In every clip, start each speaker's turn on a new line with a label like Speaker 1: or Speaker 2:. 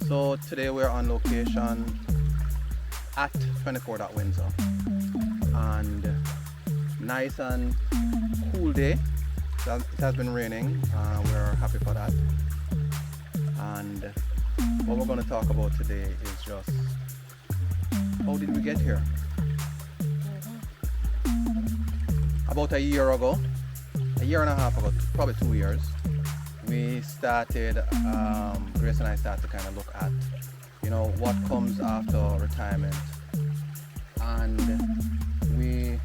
Speaker 1: So today we're on location at 24.Windsor, and nice and cool day. It has been raining. We're happy for that. And what we're going to talk about today is just how did we get here? About a year ago, a year and a half ago, probably 2 years, we started, Grace and I started to kind of look at, what comes after retirement. And we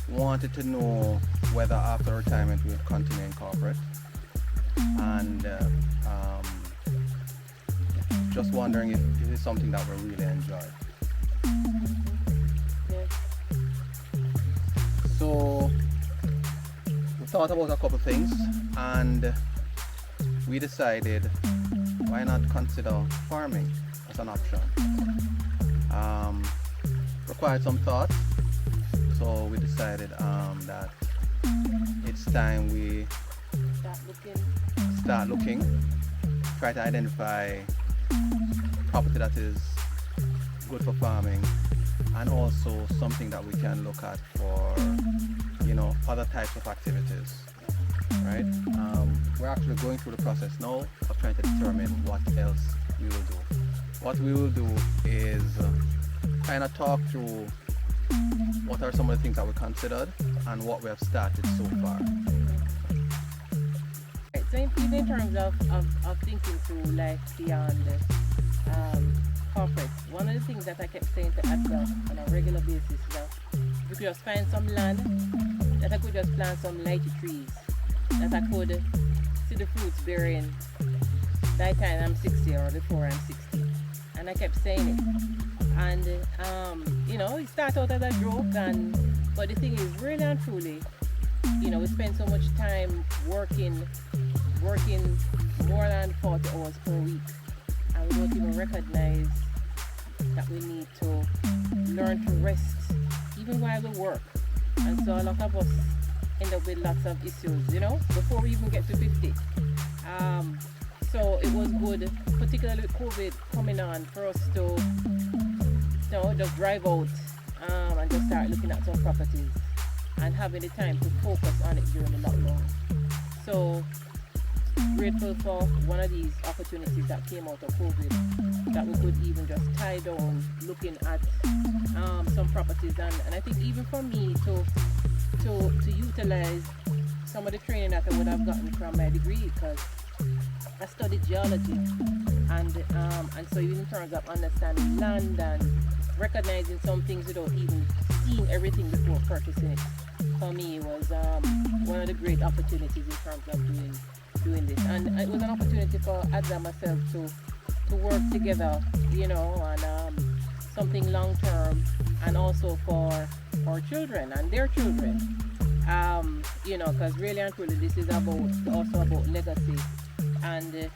Speaker 1: wanted to know whether after retirement we would continue in corporate. And just wondering if this is something that we really enjoy. So we thought about a couple things, and we decided, why not consider farming as an option? Required some thought, so we decided that it's time we start looking, try to identify property that is good for farming, and also something that we can look at for other types of activities, right? We're actually going through the process now of trying to determine what else we will do. What we will do is kind of talk through what are some of the things that we considered and what we have started so far.
Speaker 2: So even in terms of thinking through life beyond corporate, one of the things that I kept saying to Adele on a regular basis is that we could just find some land, that I could just plant some lighty trees, that I could see the fruits bearing by the time I'm 60 or before I'm 60. And I kept saying it. And, it started out as a joke, but the thing is, really and truly, we spend so much time working more than 40 hours per week, and we don't even recognize that we need to learn to rest even while we work. And so a lot of us end up with lots of issues, before we even get to 50. So it was good, particularly with COVID coming on, for us to just drive out and just start looking at some properties and having the time to focus on it during the lockdown. So grateful for one of these opportunities that came out of COVID, that we could even just tie down looking at some properties, and I think even for me to utilize some of the training that I would have gotten from my degree, because I studied geology, and so even in terms of understanding land and recognizing some things without even seeing everything before purchasing it, for me was one of the great opportunities in terms of doing this. And it was an opportunity for Adza and myself to work together, on something long term, and also for our children and their children, because really and truly this is also about legacy, and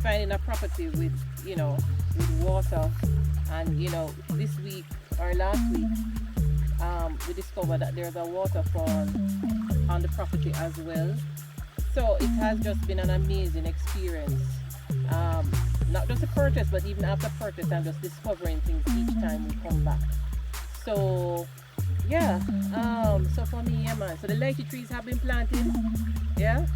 Speaker 2: finding a property with water. And this week or last week, we discovered that there's a waterfall on the property as well. So it has just been an amazing experience. Not just a purchase, but even after purchase, I'm just discovering things each time we come back. So yeah, so for me, yeah, man. So the lighty trees have been planted. Yeah.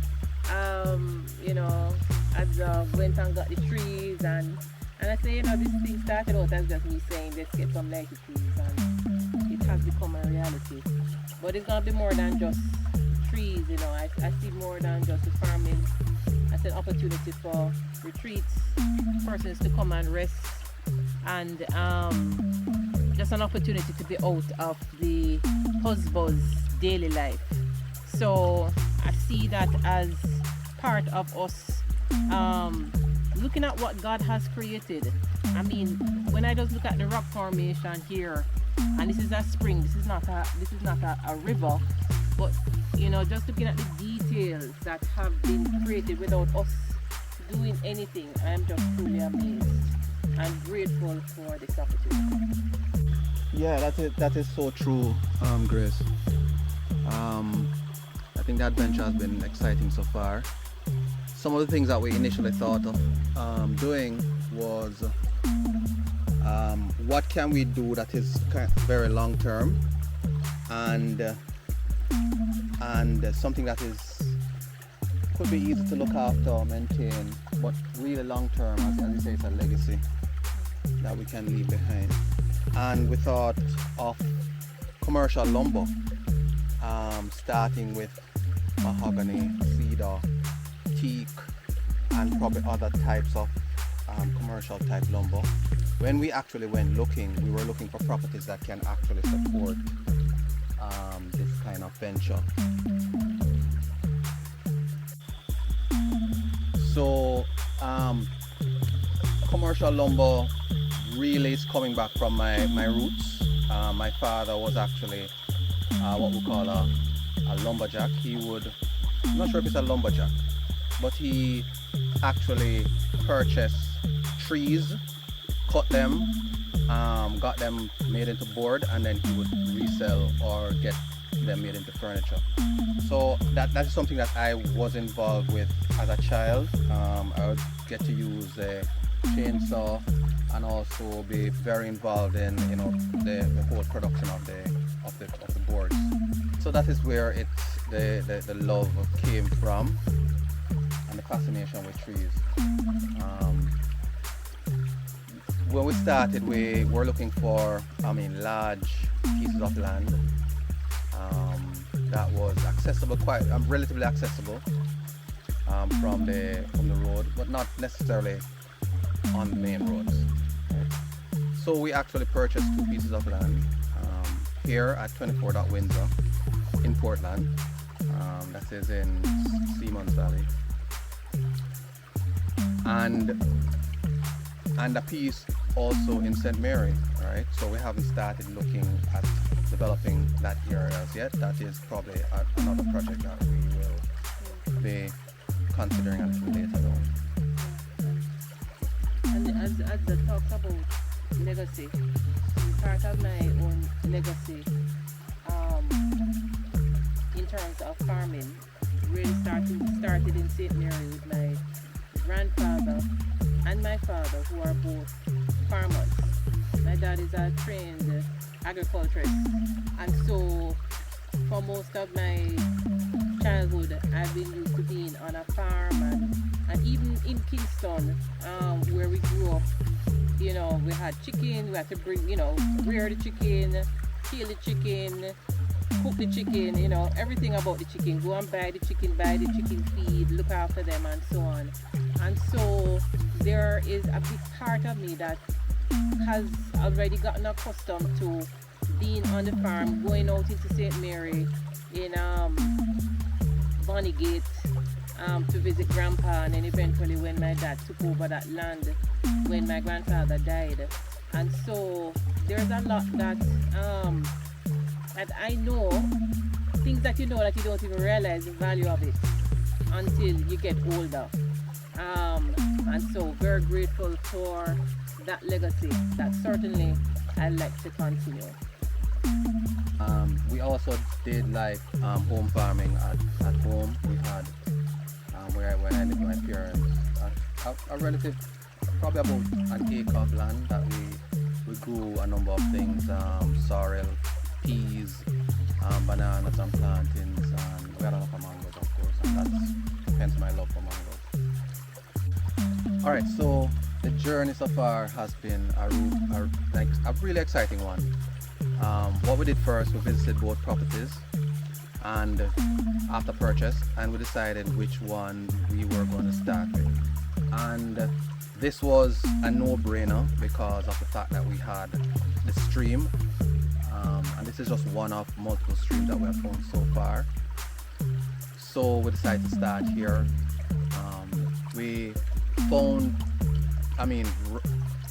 Speaker 2: As went and got the trees, and I say, this thing started out as just me saying, let's get some lighty trees, and it has become a reality. But it's gonna be more than just trees, I see more than just the farming as an opportunity for retreats, persons to come and rest, and just an opportunity to be out of the husband's daily life. So I see that as part of us looking at what God has created. I mean, when I just look at the rock formation here, and this is a spring, this is not a river, but just looking at the details that have been created without us doing anything, I'm just truly amazed and grateful for this opportunity.
Speaker 1: Yeah, that is so true, Grace. I think the adventure has been exciting so far. some of the things that we initially thought of doing was what can we do that is very long term, and something that is could be easy to look after, maintain, but really long term, as you say, it's a legacy that we can leave behind. And we thought of commercial lumber, starting with mahogany, cedar, teak, and probably other types of commercial type lumber. When we actually went looking, we were looking for properties that can actually support this kind of venture. So commercial lumber really is coming back from my roots. My father was actually what we call a lumberjack. I'm not sure if it's a lumberjack, but he actually purchased trees, cut them, got them made into board, and then he would resell or get them made into furniture. So that's something that I was involved with as a child. I would get to use a chainsaw and also be very involved in the whole production of the boards. So that is where the love came from, and the fascination with trees. When we started, we were looking for large pieces of land that was accessible, quite relatively accessible from the road, but not necessarily on the main roads. So we actually purchased 2 pieces of land here at 24.Windsor in Portland. That is in Seamonds Valley, and a piece also in St. Mary. Right. So we haven't started looking at developing that area as yet. That is probably another project that we will be considering a little later on.
Speaker 2: And as the talks about legacy, part of my own legacy in terms of farming really started in St. Mary with my grandfather and my father, who are both farmers. My dad is a trained agriculturist, and so for most of my childhood I've been used to being on a farm, and even in Kingston, where we grew up, we had chicken. We had to bring, rear the chicken, kill the chicken, cook the chicken, everything about the chicken. Go and buy the chicken feed, look after them, and so on. And so there is a big part of me that has already gotten accustomed to being on the farm, going out into St. Mary in Bonnygate to visit Grandpa, and then eventually when my dad took over that land when my grandfather died. And so there's a lot that I know, things that you don't even realize the value of it until you get older. And so very grateful for that legacy that certainly I'd like to continue.
Speaker 1: We also did home farming at home. We had where I lived with my parents, a relative, probably about an acre of land that we grew a number of things, sorrel, peas, bananas and plantains, and we had a lot of mangoes, of course, and that's hence my love for mangoes. Alright, so the journey so far has been a really exciting one. What we did first, we visited both properties and after purchase, and we decided which one we were going to start with. And this was a no-brainer because of the fact that we had the stream, and this is just one of multiple streams that we have found so far. So we decided to start here. We found,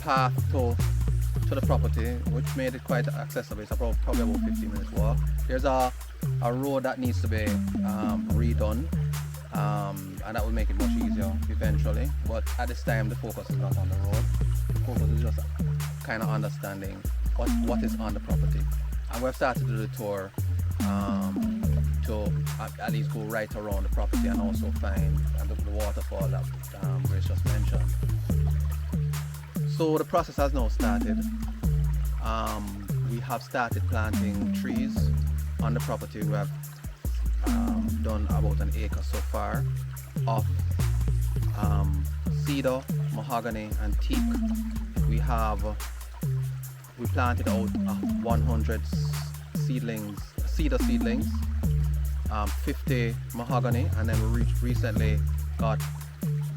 Speaker 1: path to the property, which made it quite accessible. It's probably about 15 minutes walk. There's a road that needs to be redone, and that will make it much easier eventually. But at this time, the focus is not on the road. The focus is just kind of understanding what is on the property. And we've started to do the tour to at least go right around the property and also find the waterfall that Grace just mentioned. So the process has now started. We have started planting trees on the property. We have done about an acre so far of cedar, mahogany and teak. We planted out 100 cedar seedlings, 50 mahogany, and then we recently got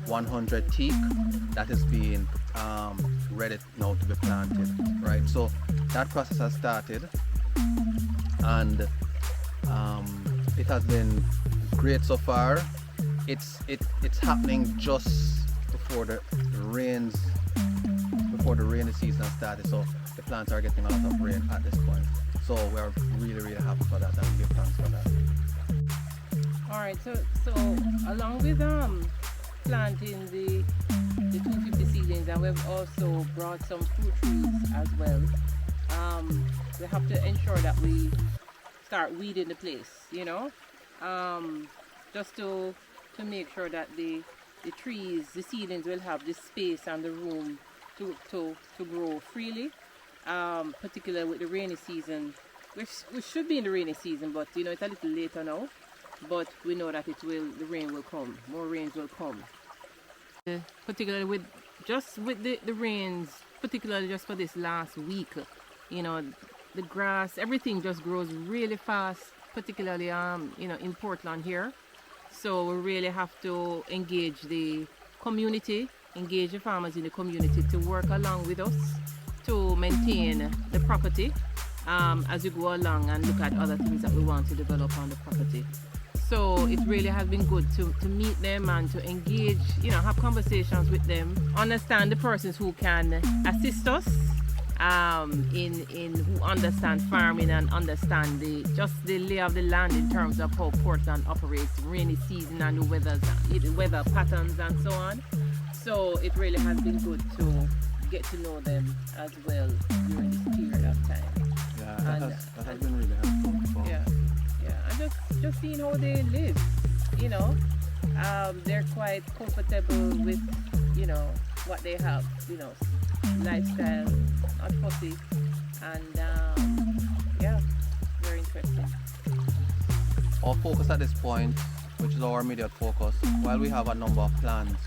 Speaker 1: 100 teak that is being ready now to be planted, right? So that process has started, and it has been great so far. It's happening just before the rainy season has started, so the plants are getting a lot of rain at this point. So we're really happy for that, and we give thanks for that.
Speaker 2: All right, so along with planting the 250 seedlings, and we've also brought some fruit trees as well. We have to ensure that we start weeding the place, just to make sure that the trees, the seedlings will have the space and the room to grow freely, particularly with the rainy season. We should be in the rainy season, but it's a little later now. But we know that the rain will come, more rains will come. Particularly with the rains, particularly just for this last week, the grass, everything just grows really fast, particularly in Portland here. So we really have to engage the community, engage the farmers in the community to work along with us to maintain the property as we go along and look at other things that we want to develop on the property. So it really has been good to meet them and to engage, have conversations with them, understand the persons who can assist us in who understand farming and understand the lay of the land in terms of how Portland operates, rainy season and the weather patterns and so on. So it really has been good to get to know them as well during this period of time.
Speaker 1: Yeah, that has been really helpful.
Speaker 2: Yeah, and just seeing how they live, they're quite comfortable with, what they have, lifestyle, not fussy, and very interesting.
Speaker 1: Our focus at this point, which is our immediate focus, while we have a number of plans,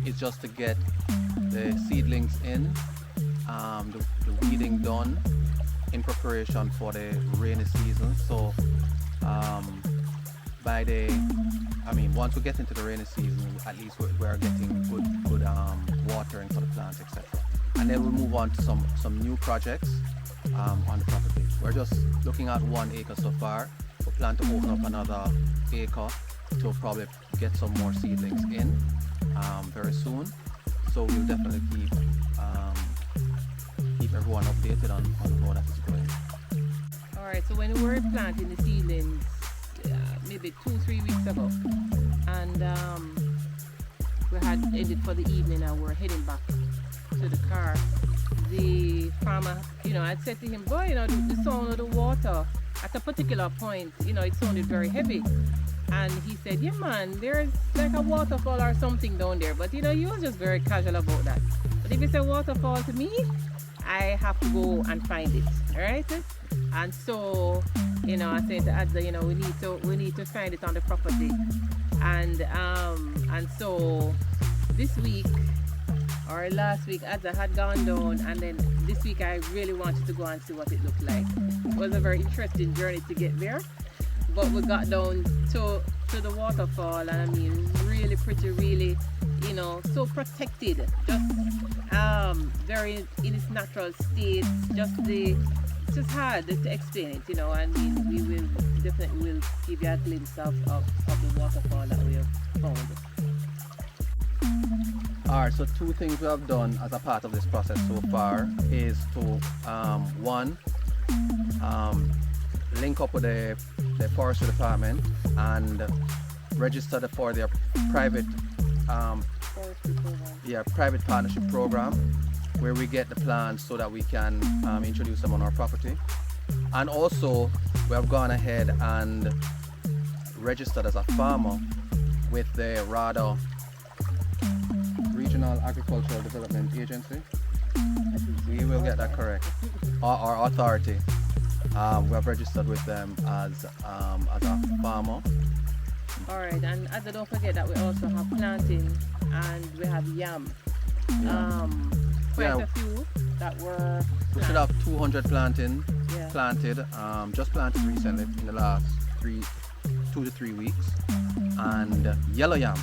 Speaker 1: is just to get the seedlings in, the weeding done in preparation for the rainy season. So once we get into the rainy season, at least we're getting good watering for the plants, etc. And then we'll move on to some new projects on the property. We're just looking at 1 acre so far. We plan to open up another acre to probably get some more seedlings in very soon. So we'll definitely keep everyone updated on how that is going.
Speaker 2: Alright, so when we were planting the seedlings maybe 2-3 weeks ago, and we had ended for the evening and we're heading back to the car, the farmer, I'd said to him, boy, the sound of the water at a particular point, it sounded very heavy. And he said, yeah man, there's like a waterfall or something down there. But he was just very casual about that. But if it's a waterfall to me, I have to go and find it, alright? And so, I said to Adza, we need to find it on the property. And so this week or last week, Adza had gone down, and then this week I really wanted to go and see what it looked like. It was a very interesting journey to get there. But we got down to the waterfall, and really pretty, really, so protected, just very in its natural state. It's just hard to explain it, we will definitely give you a glimpse of the waterfall that we have found.
Speaker 1: Alright, so 2 things we have done as a part of this process so far is to one, link up with the forestry department and register for their private private partnership program, where we get the plants so that we can introduce them on our property. And also we have gone ahead and registered as a farmer with the RADA Regional Agricultural Development Agency. We will get that correct. Our authority. We have registered with them as a farmer.
Speaker 2: Alright, and don't forget that we also have plantain and we have yam.
Speaker 1: Yeah.
Speaker 2: Quite
Speaker 1: Yeah.
Speaker 2: a few that were
Speaker 1: We should have 200 plantain
Speaker 2: Yeah.
Speaker 1: planted, just planted recently in the last 2 to 3 weeks, and yellow yam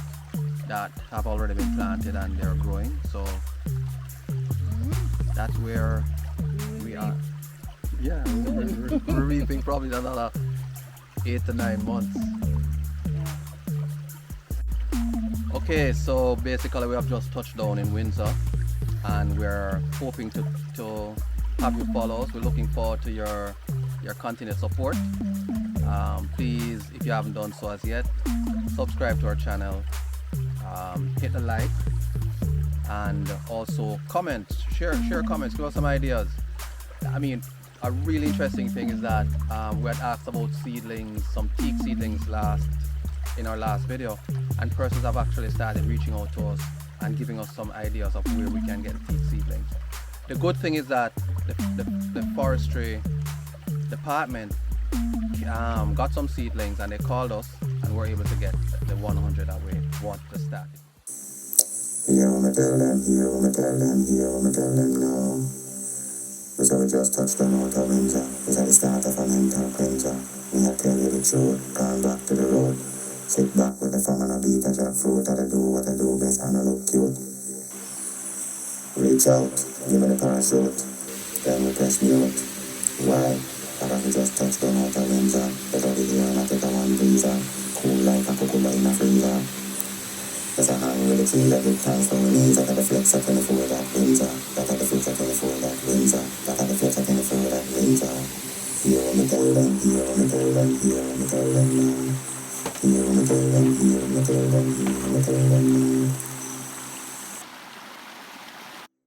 Speaker 1: that have already been planted and they're growing. So that's where we are. Yeah, we're reaping probably another 8 to 9 months.
Speaker 2: Yeah.
Speaker 1: Okay, so basically we have just touched down in Windsor, and we're hoping to have you follow us. We're looking forward to your continued support. Please, if you haven't done so as yet, subscribe to our channel, hit the like, and also comment, share comments, give us some ideas. I mean, a really interesting thing is that we had asked about seedlings, some teak seedlings in our last video, and persons have actually started reaching out to us and giving us some ideas of where we can get teak seedlings. The good thing is that the forestry department got some seedlings and they called us and we're able to get the 100 that we want to start.
Speaker 3: Here when I tell them, here when I tell them, here when I tell them now. We saw we just touched on out of Windsor. We saw the start of a mental cleanser. Me I tell you the truth, gone back to the road. Sit back with the farm and a beat a jackfruit. I do what I do best and I look cute. Reach out, give me the parachute. Then we press mute. Why? Because we just touched on out of Windsor. Better be here and I take a one visa. Cool like a cucumber in a freezer. There's a hand with the tree that good times for my knees. I got the flex at 24 that Windsor. That had the flex at 24 that Windsor. That had the flex at 24 that Windsor. Here when me tell them, here when me tell them, here when me tell them now. Here when me tell them, here when me tell them, here when me tell them now.